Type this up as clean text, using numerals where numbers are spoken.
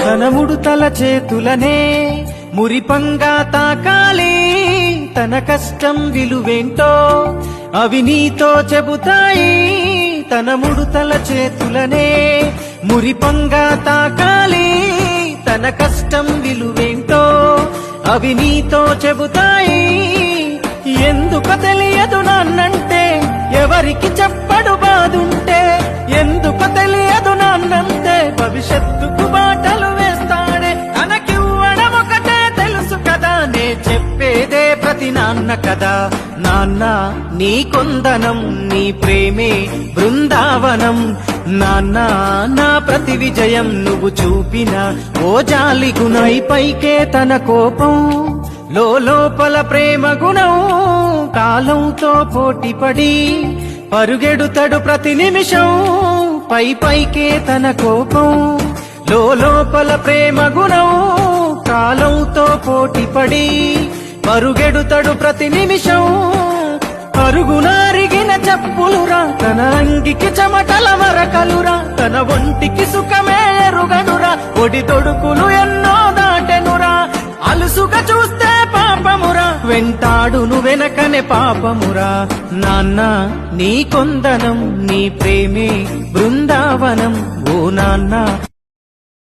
తన ముడుతల చేతులనే మురిపంగా తాకాలి, తన కష్టం విలువేంటో అవి నీతో చెబుతాయి. తన ముడుతల చేతులనే మురిపంగా తాకాలి, తన కష్టం విలువేంటో అవి నీతో చెబుతాయి. ఎందుకు తెలియదు నాన్నంటే ఎవరికి చెప్పడు బాదుంటే, ఎందుకు తెలియదు నాన్నంటే భవిష్యత్తుకు బాటలు వేస్తాడే. తనకివ్వడం ఒకటే తెలుసు కదా, నే చెప్పేదే ప్రతి నాన్న కదా. నాన్న నీ కొందనం, నీ ప్రేమే బృందావనం. నాన్న నా ప్రతి విజయం నువ్వు చూపిన ఓ జాలి గుణం. పైకే తన కోపం, లోపల ప్రేమ గుణం. కాలంతో పోటీపడి పరుగెడుతడు ప్రతి నిమిషం. పైకే తన కోపం, లోపల ప్రేమ గుణం. కాలంతో పోటీపడి పరుగెడుతడు ప్రతి నిమిషం. పరుగునారిగిన చెప్పులురా, తన అంగికి చెమటల మరకలురా. తన ఒంటికి సుఖమే ఎరుగనురా, ఒడి తొడుకులు ఎన్నో దాటెనురా. అలుసుగా చూస్తే పాపమురా, వెంటాడును వెనకనే పాపమురా. నాన్న నీ కొందనం, నీ ప్రేమే బృందావనం. ఓ నాన్న.